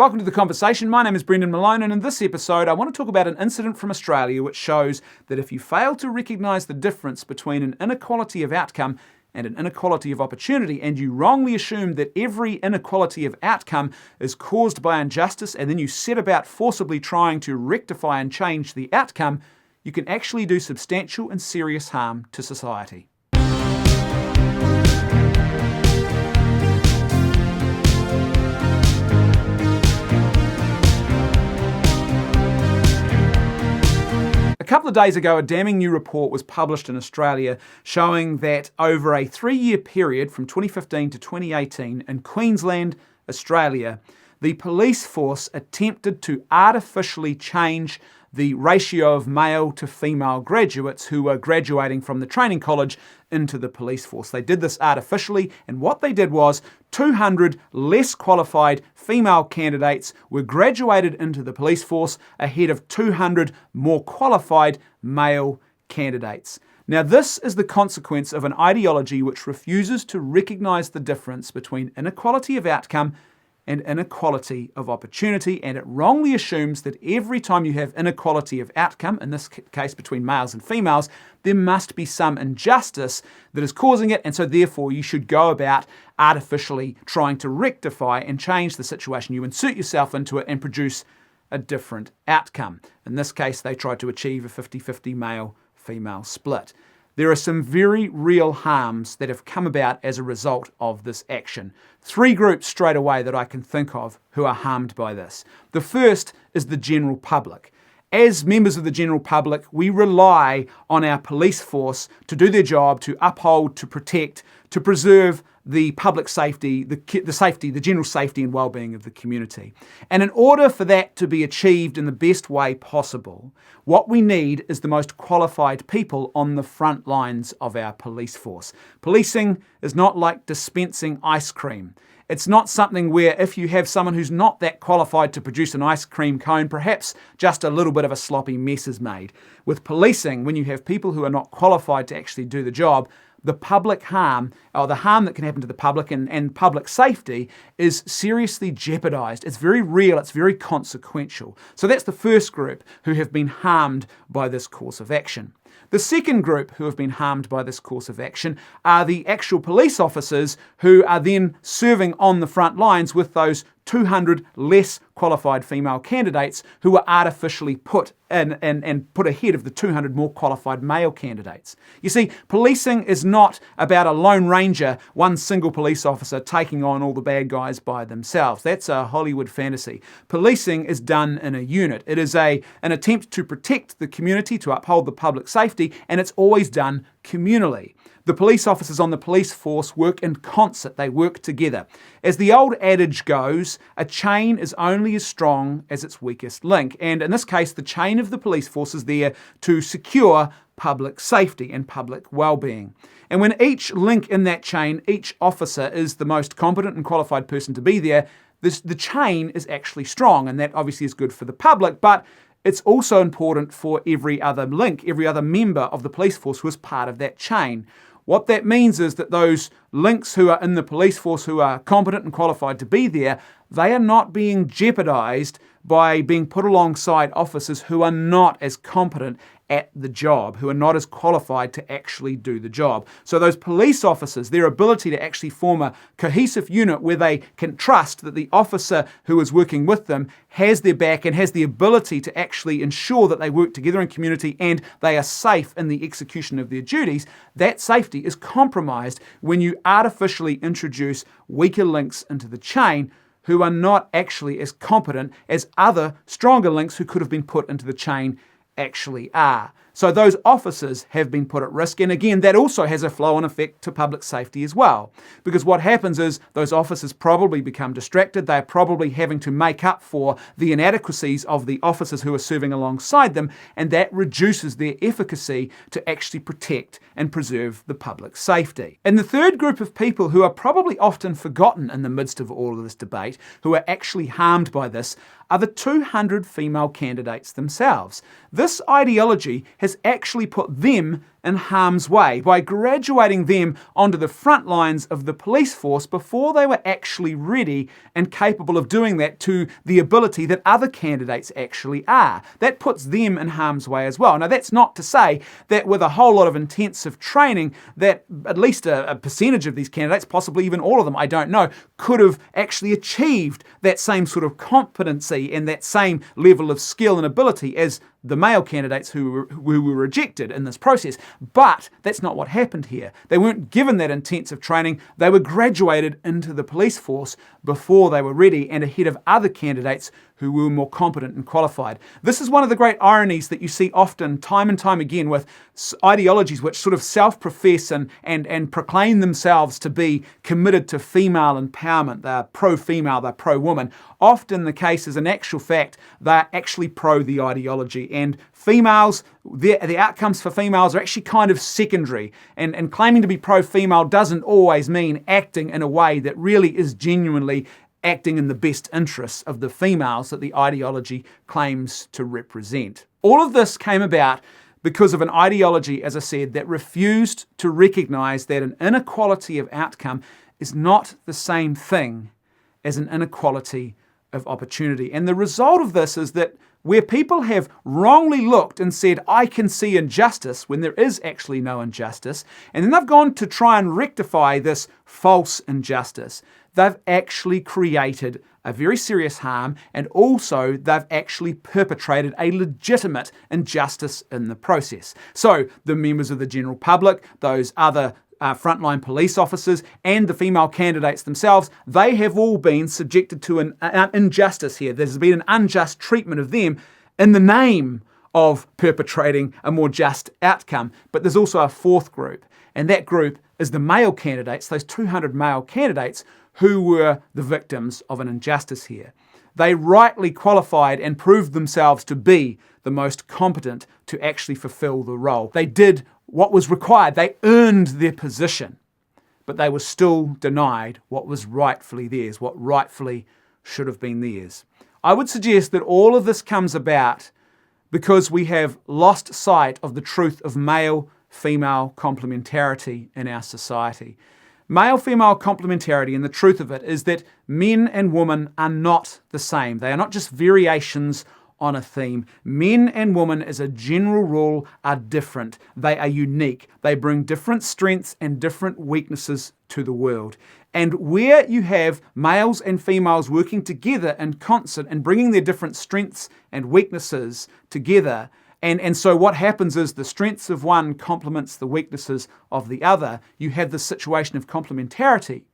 Welcome to The Conversation. My name is Brendan Malone, and in this episode I want to talk about an incident from Australia which shows that if you fail to recognise the difference between an inequality of outcome and an inequality of opportunity, and you wrongly assume that every inequality of outcome is caused by injustice, and then you set about forcibly trying to rectify and change the outcome, you can actually do substantial and serious harm to society. A couple of days ago, a damning new report was published in Australia showing that over a 3-year period from 2015 to 2018 in Queensland, Australia, the police force attempted to artificially change the ratio of male to female graduates who were graduating from the training college into the police force. They did this artificially, and what they did was 200 less qualified female candidates were graduated into the police force ahead of 200 more qualified male candidates. Now, this is the consequence of an ideology which refuses to recognise the difference between inequality of outcome and inequality of opportunity, and it wrongly assumes that every time you have inequality of outcome, in this case between males and females, there must be some injustice that is causing it, and so therefore you should go about artificially trying to rectify and change the situation. You insert yourself into it and produce a different outcome. In this case, they tried to achieve a 50-50 male-female split. There are some very real harms that have come about as a result of this action. 3 groups straight away that I can think of who are harmed by this. The first is the general public. As members of the general public, we rely on our police force to do their job, to uphold, to protect, to preserve the public safety, the general safety and well-being of the community. And in order for that to be achieved in the best way possible, what we need is the most qualified people on the front lines of our police force. Policing is not like dispensing ice cream. It's not something where if you have someone who's not that qualified to produce an ice cream cone, perhaps just a little bit of a sloppy mess is made. With policing, when you have people who are not qualified to actually do the job, the public harm, or the harm that can happen to the public and public safety is seriously jeopardised. It's very real, it's very consequential. So that's the first group who have been harmed by this course of action. The second group who have been harmed by this course of action are the actual police officers who are then serving on the front lines with those 200 less qualified female candidates who were artificially put in and put ahead of the 200 more qualified male candidates. You see, policing is not about a lone ranger, one single police officer taking on all the bad guys by themselves. That's a Hollywood fantasy. Policing is done in a unit. It is an attempt to protect the community, to uphold the public safety, and it's always done communally. The police officers on the police force work in concert. They work together. As the old adage goes, a chain is only as strong as its weakest link. And in this case, the chain of the police force is there to secure public safety and public well-being. And when each link in that chain, each officer is the most competent and qualified person to be there, the chain is actually strong. And that obviously is good for the public, but it's also important for every other link, every other member of the police force who is part of that chain. What that means is that those links who are in the police force who are competent and qualified to be there, they are not being jeopardised by being put alongside officers who are not as competent at the job, who are not as qualified to actually do the job. So those police officers, their ability to actually form a cohesive unit where they can trust that the officer who is working with them has their back and has the ability to actually ensure that they work together in community and they are safe in the execution of their duties, that safety is compromised when you artificially introduce weaker links into the chain who are not actually as competent as other stronger links who could have been put into the chain actually are. So those officers have been put at risk, and again, that also has a flow-on effect to public safety as well. Because what happens is those officers probably become distracted, they're probably having to make up for the inadequacies of the officers who are serving alongside them, and that reduces their efficacy to actually protect and preserve the public safety. And the third group of people who are probably often forgotten in the midst of all of this debate, who are actually harmed by this, are the 200 female candidates themselves. This ideology has actually put them in harm's way by graduating them onto the front lines of the police force before they were actually ready and capable of doing that to the ability that other candidates actually are. That puts them in harm's way as well. Now, that's not to say that with a whole lot of intensive training that at least a percentage of these candidates, possibly even all of them, I don't know, could have actually achieved that same sort of competency and that same level of skill and ability as the male candidates who were rejected in this process. But that's not what happened here. They weren't given that intensive training. They were graduated into the police force before they were ready and ahead of other candidates who were more competent and qualified. This is one of the great ironies that you see often, time and time again, with ideologies which sort of self-profess and proclaim themselves to be committed to female empowerment. They're pro-female, they're pro-woman. Often the case is, in actual fact, they're actually pro the ideology. And females, the outcomes for females are actually kind of secondary. And claiming to be pro-female doesn't always mean acting in a way that really is genuinely acting in the best interests of the females that the ideology claims to represent. All of this came about because of an ideology, as I said, that refused to recognise that an inequality of outcome is not the same thing as an inequality of opportunity. And the result of this is that where people have wrongly looked and said, I can see injustice when there is actually no injustice, and then they've gone to try and rectify this false injustice, they've actually created a very serious harm, and also they've actually perpetrated a legitimate injustice in the process. So the members of the general public, those other frontline police officers, and the female candidates themselves, they have all been subjected to an injustice here. There's been an unjust treatment of them in the name of perpetrating a more just outcome. But there's also a fourth group, and that group is the male candidates, those 200 male candidates who were the victims of an injustice here. They rightly qualified and proved themselves to be the most competent to actually fulfill the role. They did what was required. They earned their position, but they were still denied what was rightfully theirs, what rightfully should have been theirs. I would suggest that all of this comes about because we have lost sight of the truth of male-female complementarity in our society. Male-female complementarity, and the truth of it is that men and women are not the same. They are not just variations on a theme. Men and women, as a general rule, are different. They are unique. They bring different strengths and different weaknesses to the world. And where you have males and females working together in concert and bringing their different strengths and weaknesses together, and so what happens is the strengths of one complements the weaknesses of the other, you have the situation of complementarity.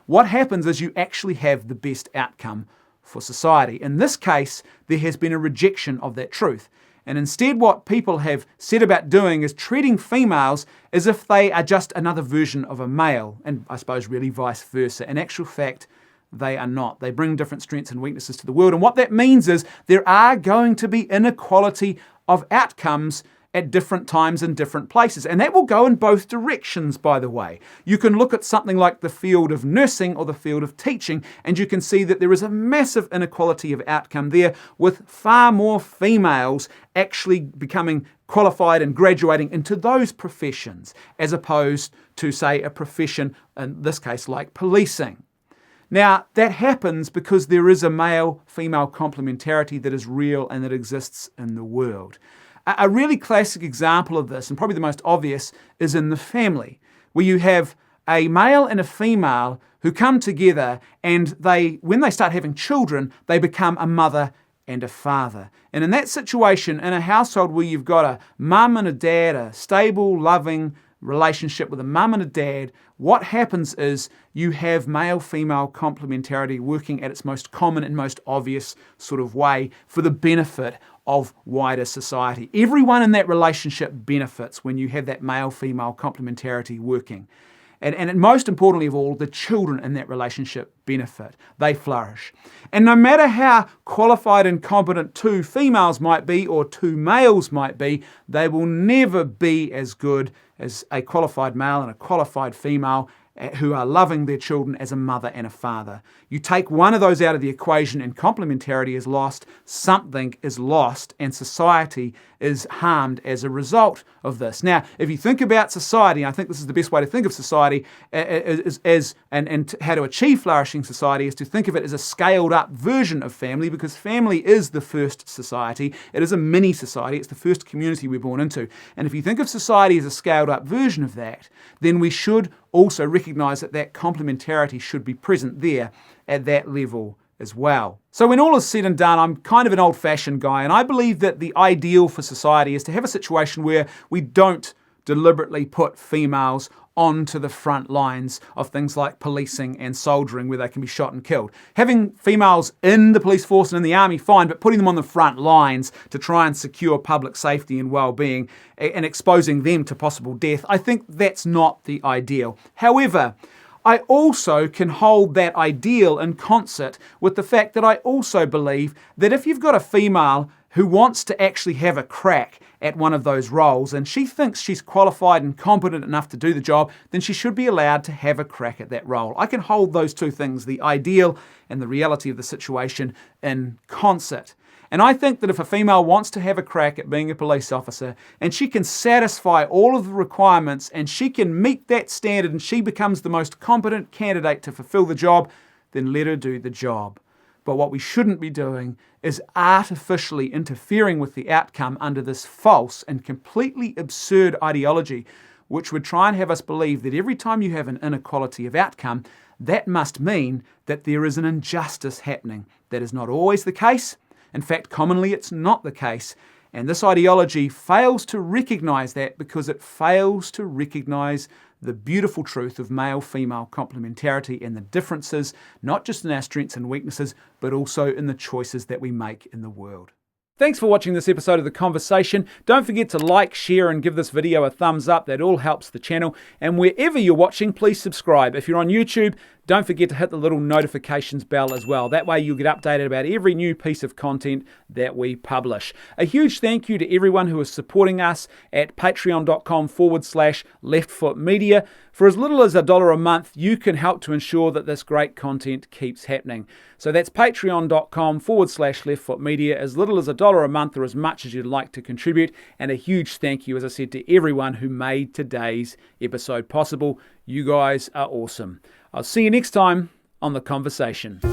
What happens is you actually have the best outcome for society. In this case, there has been a rejection of that truth. And instead what people have set about doing is treating females as if they are just another version of a male, and I suppose really vice versa. In actual fact, they are not. They bring different strengths and weaknesses to the world. And what that means is there are going to be inequality of outcomes at different times in different places. And that will go in both directions, by the way. You can look at something like the field of nursing or the field of teaching, and you can see that there is a massive inequality of outcome there, with far more females actually becoming qualified and graduating into those professions, as opposed to, say, a profession, in this case, like policing. Now, that happens because there is a male-female complementarity that is real and that exists in the world. A really classic example of this, and probably the most obvious, is in the family, where you have a male and a female who come together, and when they start having children, they become a mother and a father. And in that situation, in a household where you've got a mum and a dad, a stable, loving relationship with a mum and a dad, what happens is you have male-female complementarity working at its most common and most obvious sort of way for the benefit of wider society. Everyone in that relationship benefits when you have that male-female complementarity working. And most importantly of all, the children in that relationship benefit. They flourish. And no matter how qualified and competent two females might be or two males might be, they will never be as good as a qualified male and a qualified female who are loving their children as a mother and a father. You take one of those out of the equation and complementarity is lost, something is lost, and society is harmed as a result of this. Now, if you think about society, I think this is the best way to think of society and how to achieve flourishing society is to think of it as a scaled up version of family, because family is the first society. It is a mini society. It's the first community we're born into. And if you think of society as a scaled up version of that, then we should also recognize that complementarity should be present there at that level as well. So when all is said and done, I'm kind of an old-fashioned guy, and I believe that the ideal for society is to have a situation where we don't deliberately put females onto the front lines of things like policing and soldiering where they can be shot and killed. Having females in the police force and in the army, fine, but putting them on the front lines to try and secure public safety and well-being and exposing them to possible death, I think that's not the ideal. However, I also can hold that ideal in concert with the fact that I also believe that if you've got a female who wants to actually have a crack at one of those roles and she thinks she's qualified and competent enough to do the job, then she should be allowed to have a crack at that role. I can hold those two things, the ideal and the reality of the situation, in concert. And I think that if a female wants to have a crack at being a police officer and she can satisfy all of the requirements and she can meet that standard and she becomes the most competent candidate to fulfill the job, then let her do the job. But what we shouldn't be doing is artificially interfering with the outcome under this false and completely absurd ideology, which would try and have us believe that every time you have an inequality of outcome, that must mean that there is an injustice happening. That is not always the case. In fact, commonly it's not the case. And this ideology fails to recognize that because it fails to recognize the beautiful truth of male-female complementarity and the differences, not just in our strengths and weaknesses, but also in the choices that we make in the world. Thanks for watching this episode of The Conversation. Don't forget to like, share, and give this video a thumbs up. That all helps the channel. And wherever you're watching, please subscribe. If you're on YouTube, don't forget to hit the little notifications bell as well. That way you'll get updated about every new piece of content that we publish. A huge thank you to everyone who is supporting us at patreon.com/leftfootmedia. For as little as $1 a month, you can help to ensure that this great content keeps happening. So that's patreon.com/leftfootmedia. As little as $1 a month or as much as you'd like to contribute. And a huge thank you, as I said, to everyone who made today's episode possible. You guys are awesome. I'll see you next time on The Conversation.